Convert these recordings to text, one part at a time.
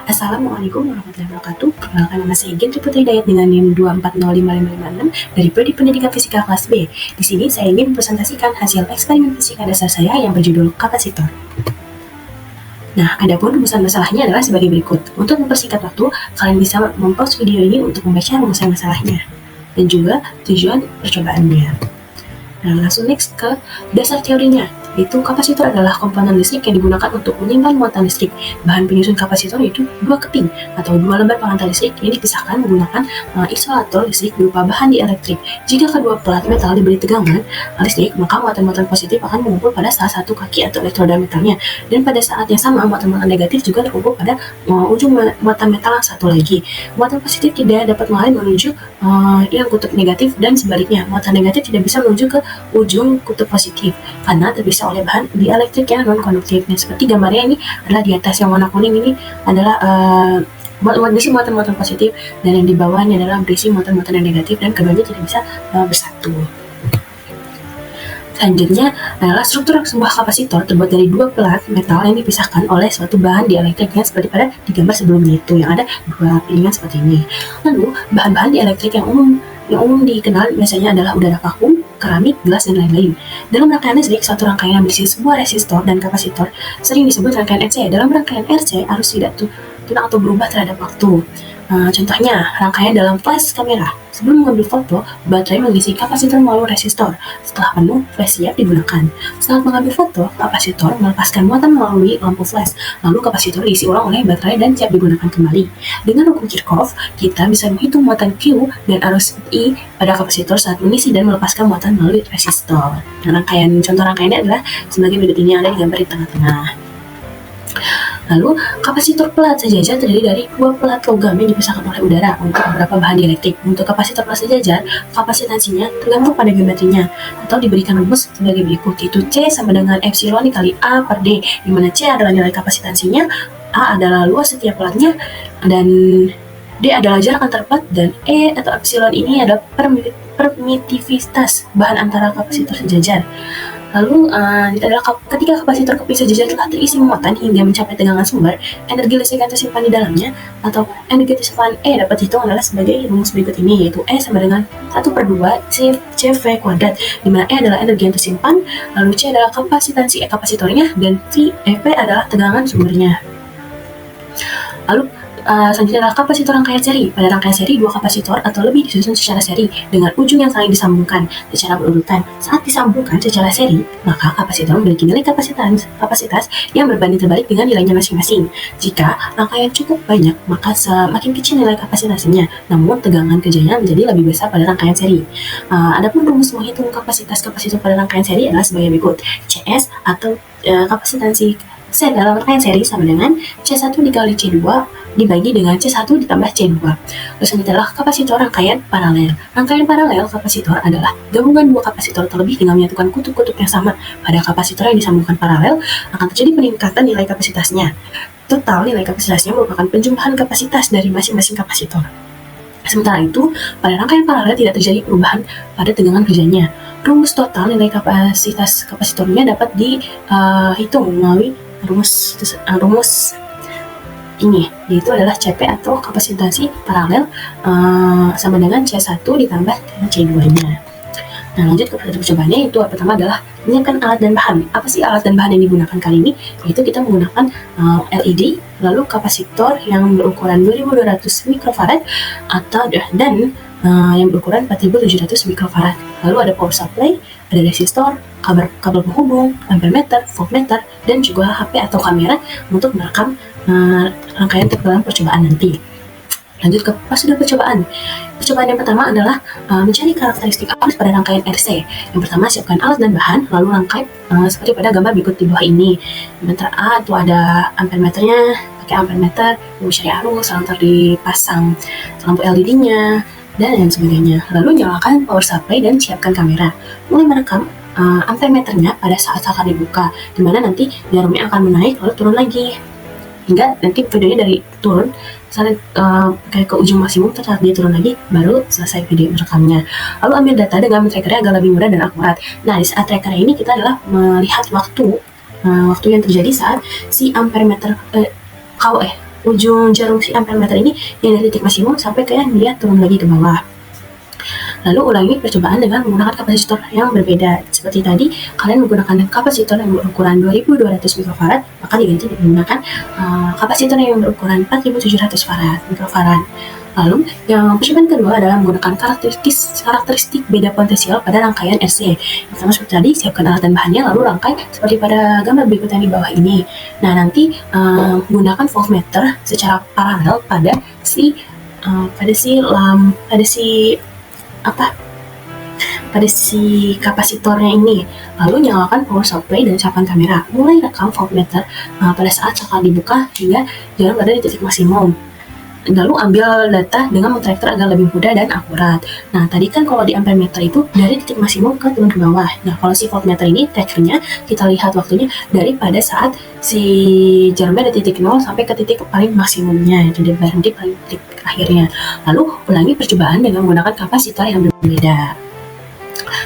Assalamualaikum warahmatullahi wabarakatuh. Perkenalkan, nama saya Gentri Putri Dayat dengan NIM 2405556 dari Prodi Pendidikan Fisika kelas B. Di sini saya ingin mempresentasikan hasil eksperimen fisika dasar saya yang berjudul kapasitor. Nah, adapun rumusan masalahnya adalah sebagai berikut. Untuk mempersingkat waktu, kalian bisa mempause video ini untuk membaca rumusan masalahnya dan juga tujuan percobaannya. Nah, langsung next ke dasar teorinya, yaitu kapasitor adalah komponen listrik yang digunakan untuk menyimpan muatan listrik. Bahan penyusun kapasitor yaitu dua keping atau dua lembar pengantar listrik yang dipisahkan menggunakan isolator listrik berupa bahan dielektrik. Jika kedua pelat metal diberi tegangan listrik, maka muatan-muatan positif akan mengumpul pada salah satu kaki atau elektroda metalnya. Dan pada saat yang sama, muatan-muatan negatif juga terkumpul pada ujung muatan metal satu lagi. Muatan positif tidak dapat mengalir menuju yang kutub negatif dan sebaliknya. Muatan negatif tidak bisa menuju ke ujung kutub positif karena terpisah oleh bahan dielektrik yang non-konduktif. Nah, seperti gambarnya ini adalah di atas yang warna kuning ini adalah berisi muatan-muatan positif, dan yang di bawahnya adalah berisi muatan-muatan yang negatif, dan keduanya tidak bisa bersatu. Selanjutnya adalah struktur sebuah kapasitor terbuat dari dua pelat metal yang dipisahkan oleh suatu bahan dielektrik yang seperti pada di gambar sebelumnya itu, yang ada dua piringan seperti ini. Lalu bahan-bahan dielektrik yang umum dikenal biasanya adalah udara vakum, keramik, gelas, dan lain-lain. Dalam rangkaian listrik, suatu rangkaian yang berisi sebuah resistor dan kapasitor sering disebut rangkaian RC. Dalam rangkaian RC arus tidak tunang atau berubah terhadap waktu. Contohnya, rangkaian dalam flash kamera. Sebelum mengambil foto, baterai mengisi kapasitor melalui resistor. Setelah penuh, flash siap digunakan. Saat mengambil foto, kapasitor melepaskan muatan melalui lampu flash. Lalu kapasitor diisi ulang oleh baterai dan siap digunakan kembali. Dengan hukum Kirchhoff, kita bisa menghitung muatan Q dan arus I pada kapasitor saat mengisi dan melepaskan muatan melalui resistor. Nah, contoh rangkaiannya adalah sebagai berikut ini, yang ada di gambar di tengah-tengah. Lalu, kapasitor pelat sejajar terdiri dari dua pelat logam yang dipisahkan oleh udara untuk beberapa bahan dielektrik. Untuk kapasitor pelat sejajar, kapasitansinya tergantung pada geometrinya atau diberikan rumus sebagai berikut, yaitu C sama dengan epsilon dikali A per D, di mana C adalah nilai kapasitansinya, A adalah luas setiap pelatnya, dan D adalah jarak antar pelat, dan E atau epsilon ini adalah permitivitas bahan antara kapasitor sejajar. Lalu, adalah ketika kapasitor keping sejajar telah terisi muatan hingga mencapai tegangan sumber, energi listrik yang tersimpan di dalamnya atau energi tersimpan E dapat dihitung adalah sebagai rumus berikut ini, yaitu E sama dengan 1/2 CV kuadrat, di mana E adalah energi yang tersimpan, lalu C adalah kapasitansi kapasitornya, dan V adalah tegangan sumbernya. Lalu, selanjutnya adalah kapasitor rangkaian seri. Pada rangkaian seri, dua kapasitor atau lebih disusun secara seri dengan ujung yang saling disambungkan secara berurutan. Saat disambungkan secara seri, maka kapasitor memiliki nilai kapasitas yang berbanding terbalik dengan nilainya masing-masing. Jika rangkaian cukup banyak, maka semakin kecil nilai kapasitasnya, namun tegangan kerjanya menjadi lebih besar pada rangkaian seri. Adapun rumus menghitung kapasitas kapasitor pada rangkaian seri adalah sebagai berikut. CS atau kapasitansi dalam rangkaian seri sama dengan C1 dikali C2 dibagi dengan C1 ditambah C2. Terus selanjutnya adalah kapasitor rangkaian paralel. Rangkaian paralel kapasitor adalah gabungan dua kapasitor terlebih dengan menyatukan kutub-kutub yang sama. Pada kapasitor yang disambungkan paralel, akan terjadi peningkatan nilai kapasitasnya. Total nilai kapasitasnya merupakan penjumlahan kapasitas dari masing-masing kapasitor. Sementara itu, pada rangkaian paralel tidak terjadi perubahan pada tegangan kerjanya. Rumus total nilai kapasitas kapasitornya dapat dihitung melalui rumus ini, yaitu adalah CP atau kapasitansi paralel sama dengan C1 ditambah C2-nya. Nah, lanjut ke percobaannya, itu pertama adalah menyiapkan alat dan bahan. Apa sih alat dan bahan yang digunakan kali ini? Yaitu kita menggunakan LED, lalu kapasitor yang berukuran 2200 mikrofarad dan yang berukuran 4700 mikrofarad. Lalu ada power supply, ada resistor, kabel penghubung, ampermeter, voltmeter, dan juga HP atau kamera untuk merekam rangkaian dalam percobaan nanti. Lanjut ke prosedur percobaan. Percobaan yang pertama adalah mencari karakteristik arus pada rangkaian RC. Yang pertama, siapkan alat dan bahan, lalu rangkai seperti pada gambar berikut di bawah ini. Diameter A itu ada ampermeternya, pakai ampermeter, mencari arus, lantar dipasang lampu LED-nya, dan lain sebagainya. Lalu nyalakan power supply dan siapkan kamera. Mulai merekam ampermeternya pada saat akan dibuka, dimana nanti jarumnya akan menaik lalu turun lagi, hingga nanti videonya dari turun sampai kayak ke ujung maksimum, terus saat dia turun lagi baru selesai video merekamnya. Lalu ambil data dengan trackernya agar lebih mudah dan akurat. Nah, di saat tracker ini kita adalah melihat waktu yang terjadi saat si ampermeter ujung jarum si ampermeter ini yang dari titik maksimum sampai ke yang dia turun lagi ke bawah. Lalu ulangi percobaan dengan menggunakan kapasitor yang berbeda. Seperti tadi, kalian menggunakan kapasitor yang berukuran 2200 mikrofarad, maka diganti menggunakan kapasitor yang berukuran 4700 mikrofarad. Lalu, yang percobaan kedua adalah menggunakan karakteristik beda potensial pada rangkaian RC. Yang pertama seperti tadi, siapkan alat dan bahannya, lalu rangkai seperti pada gambar berikut yang di bawah ini. Nah, nanti gunakan voltmeter secara paralel pada si kapasitornya ini. Lalu nyalakan power supply dan siapkan kamera. Mulai rekam voltmeter pada saat saklar dibuka hingga jarum berada di titik maksimum. Lalu ambil data dengan mentraktor agar lebih mudah dan akurat. Nah, tadi kan kalau di ampermeter itu dari titik maksimum ke turun ke bawah. Nah, kalau si voltmeter ini trackernya kita lihat waktunya daripada saat si jarumnya dari titik 0 sampai ke titik paling maksimumnya, jadi berhenti paling titik akhirnya. Lalu ulangi percobaan dengan menggunakan kapasitor yang berbeda.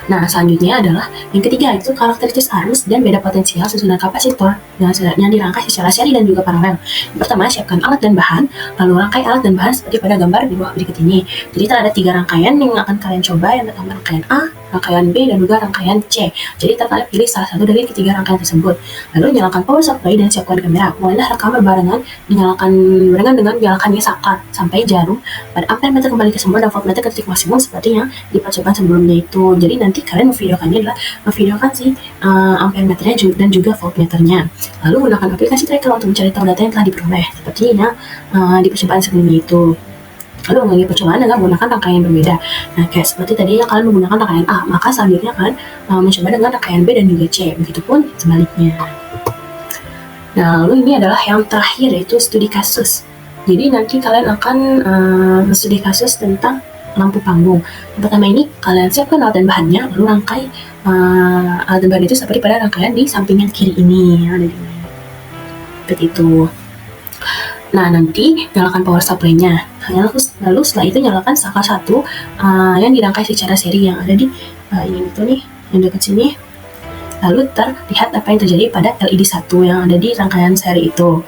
Nah, selanjutnya adalah yang ketiga, itu karakteristik arus dan beda potensial susunan kapasitor yang dirangkai secara seri dan juga paralel. Yang pertama, siapkan alat dan bahan, lalu rangkai alat dan bahan seperti pada gambar di bawah berikut ini. Jadi ada 3 rangkaian yang akan kalian coba, yang pertama rangkaian A, rangkaian B, dan juga rangkaian C. Jadi kalian pilih salah satu dari ketiga rangkaian tersebut. Lalu nyalakan power supply dan siapkan kamera. Mulailah rekam berbarengan dengan menyalakannya saklar sampai jarum pada ampermeter kembali ke semula dan voltmeter ke titik maksimum seperti yang di percobaan sebelumnya itu. Jadi nanti kalian memvideokannya adalah memvideokan si ampermeternya dan juga voltmeternya. Lalu gunakan aplikasi tracker untuk mencari tahu data yang telah diperoleh seperti yang di percobaan sebelumnya itu. Lalu mengulangi percobaan dengan menggunakan rangkaian berbeda. Nah, kayak seperti tadi yang kalian menggunakan rangkaian A, maka selanjutnya kalian mencoba dengan rangkaian B dan juga C. Begitupun sebaliknya. Nah, lalu ini adalah yang terakhir, yaitu studi kasus. Jadi nanti kalian akan studi kasus tentang lampu panggung. Yang pertama ini kalian siapkan alat dan bahannya, lalu rangkai alat dan bahan itu seperti pada rangkaian di samping yang kiri ini, yang ada di sini. Seperti itu. Nah, nanti nyalakan power supply-nya. Lalu setelah itu nyalakan saklar 1 yang dirangkai secara seri yang ada di ini itu nih, yang dekat sini. Lalu terlihat apa yang terjadi pada LED 1 yang ada di rangkaian seri itu.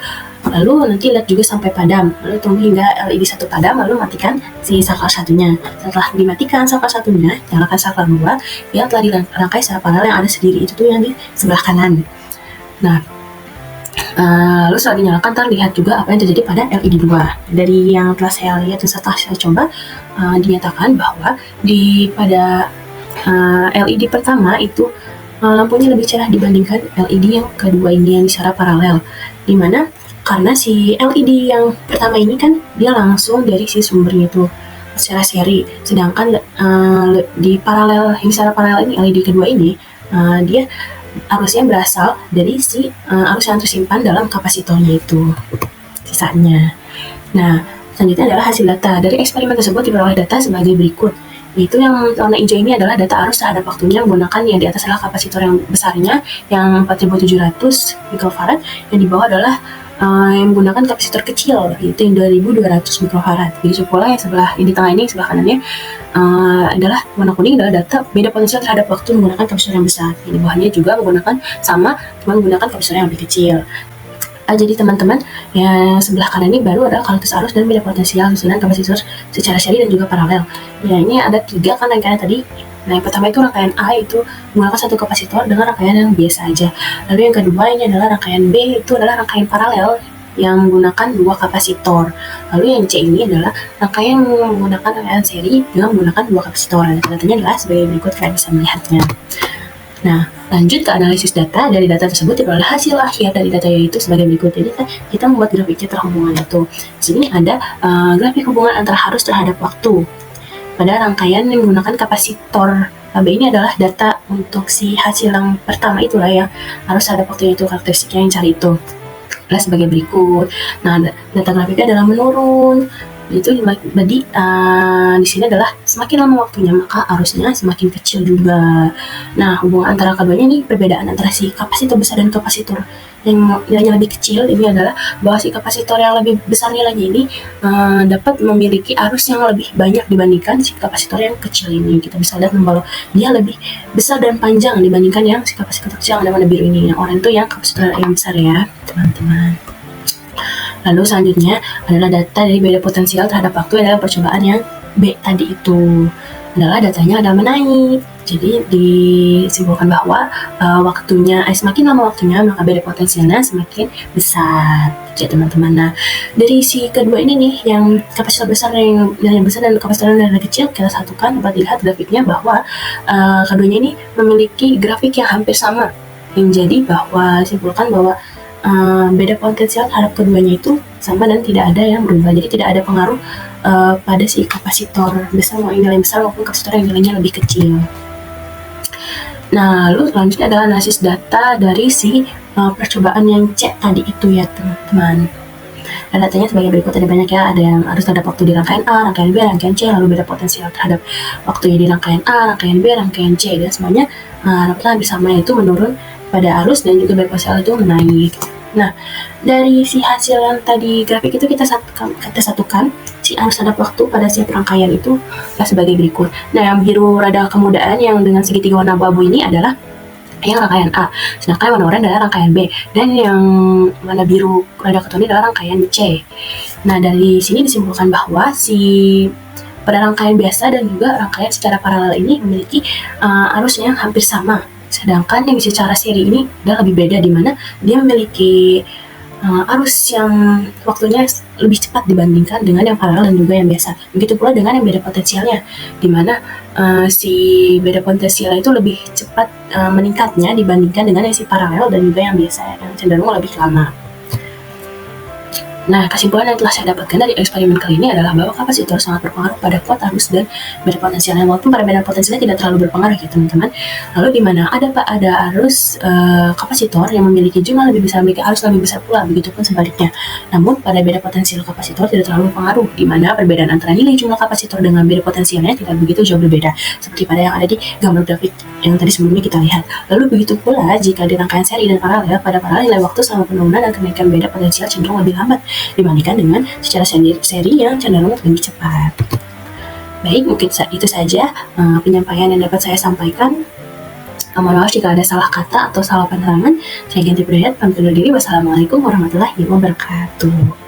Lalu nanti lihat juga sampai padam. Lalu tunggu hingga LED 1 padam, lalu matikan si saklar 1-nya. Setelah dimatikan saklar 1-nya, nyalakan saklar 2 yang telah dirangkai secara paralel yang ada sendiri itu tuh yang di sebelah kanan. Nah, lalu setelah dinyalakan terlihat juga apa yang terjadi pada LED 2. Dari yang telah saya lihat dan setelah saya coba, dinyatakan bahwa pada LED pertama itu lampunya lebih cerah dibandingkan LED yang kedua ini yang secara paralel. Dimana karena si LED yang pertama ini kan dia langsung dari si sumbernya itu secara seri, sedangkan di secara paralel ini LED kedua ini dia arusnya berasal dari si arus yang tersimpan dalam kapasitornya itu sisanya. Nah, selanjutnya adalah hasil data. Dari eksperimen tersebut diperoleh data sebagai berikut. Yaitu yang warna hijau ini adalah data arus terhadap waktunya menggunakan yang di atas adalah kapasitor yang besarnya yang 4700 mikrofarad, yang di bawah adalah yang menggunakan kapasitor kecil yaitu yang 2200 mikrofarad. Jadi sekolah yang sebelah di tengah ini, sebelah kanannya adalah warna kuning adalah data beda potensial terhadap waktu menggunakan kapasitor yang besar. Yang di bawahnya juga menggunakan sama, cuma menggunakan kapasitor yang lebih kecil. Jadi teman-teman, yang sebelah kanan ini baru adalah karakteristik arus dan beda potensial susunan kapasitor secara seri dan juga paralel. Ya, ini ada 3 kan rangkaian tadi. Nah, yang pertama itu rangkaian A itu menggunakan 1 kapasitor dengan rangkaian yang biasa aja. Lalu yang kedua ini adalah rangkaian B, itu adalah rangkaian paralel yang menggunakan 2 kapasitor. Lalu yang C ini adalah rangkaian menggunakan rangkaian seri dengan menggunakan 2 kapasitor. Datanya adalah sebagai berikut, kalian bisa melihatnya. Nah, lanjut ke analisis data. Dari data tersebut diperoleh hasil akhir dari data yaitu sebagai berikut. Jadi kita membuat grafik hubungan itu. Di sini ada grafik hubungan antara arus terhadap waktu pada rangkaian yang menggunakan kapasitor. B ini adalah data untuk si hasil yang pertama itulah yang arus terhadap waktu, itu karakteristiknya yang cari itu. Adalah sebagai berikut. Nah, data grafiknya adalah menurun. Itu jadi di sini adalah semakin lama waktunya maka arusnya semakin kecil juga. Nah, hubungan antara keduanya ini perbedaan antara si kapasitor besar dan kapasitor yang nilainya lebih kecil ini adalah bahwa si kapasitor yang lebih besar nilainya ini dapat memiliki arus yang lebih banyak dibandingkan si kapasitor yang kecil ini. Kita bisa lihat bahwa dia lebih besar dan panjang dibandingkan yang si kapasitor kecil yang ada warna biru ini. Yang oranye itu yang kapasitor yang besar ya, teman-teman. Lalu selanjutnya adalah data dari beda potensial terhadap waktu adalah percobaan yang B tadi itu adalah datanya adalah menaik. Jadi disimpulkan bahwa semakin lama waktunya maka beda potensialnya semakin besar. Ya teman-teman. Nah dari si kedua ini nih yang kapasitor besar yang besar dan kapasitor yang kecil kita satukan dapat dilihat grafiknya bahwa keduanya ini memiliki grafik yang hampir sama. Yang jadi bahwa simpulkan bahwa beda potensial terhadap keduanya itu sama dan tidak ada yang berubah. Jadi tidak ada pengaruh pada si kapasitor besar mau nilai besar maupun kapasitor yang nilainya lebih kecil. Nah, lalu selanjutnya adalah analisis data dari si percobaan yang C tadi itu ya teman-teman. Dan datanya sebagai berikut, ada banyak ya, ada yang harus terhadap waktu di rangkaian A, rangkaian B, rangkaian C, lalu beda potensial terhadap waktunya di rangkaian A, rangkaian B, rangkaian C, dan semuanya hampir sama, yaitu menurun pada arus dan juga beda potensial itu menaik. Nah, dari si hasil yang tadi grafik itu kita satukan si arus terhadap waktu pada setiap rangkaian itu sebagai berikut. Nah, yang biru rada kemudahan yang dengan segitiga warna abu-abu ini adalah yang rangkaian A, sedangkan warna oranye adalah rangkaian B, dan yang warna biru rada ketone adalah rangkaian C. Nah, dari sini disimpulkan bahwa pada rangkaian biasa dan juga rangkaian secara paralel ini memiliki arus yang hampir sama. Sedangkan yang secara seri ini adalah lebih beda, di mana dia memiliki arus yang waktunya lebih cepat dibandingkan dengan yang paralel dan juga yang biasa. Begitu pula dengan yang beda potensialnya, di mana si beda potensial itu lebih cepat meningkatnya dibandingkan dengan yang si paralel dan juga yang biasa, yang cenderung lebih lama. Nah, kesimpulan yang telah saya dapatkan dari eksperimen kali ini adalah bahwa kapasitor sangat berpengaruh pada kuat arus dan beda potensialnya, walaupun pada beda potensialnya tidak terlalu berpengaruh ya teman-teman. Lalu di mana ada arus kapasitor yang memiliki jumlah lebih besar, memiliki arus lebih besar pula, begitupun sebaliknya. Namun pada beda potensial kapasitor tidak terlalu berpengaruh, di mana perbedaan antara nilai jumlah kapasitor dengan beda potensialnya tidak begitu jauh berbeda, seperti pada yang ada di gambar grafik yang tadi sebelumnya kita lihat. Lalu begitu pula jika di rangkaian seri dan paralel, pada paralel nilai waktu selama penurunan dan kenaikan beda potensial cenderung lebih lambat dibandingkan dengan secara seri yang cenderung lebih cepat. Baik, mungkin itu saja penyampaian yang dapat saya sampaikan. Mohon maaf jika ada salah kata atau salah penerangan. Saya Ganti Priyat, pamit undur diri. Wassalamualaikum warahmatullahi wabarakatuh.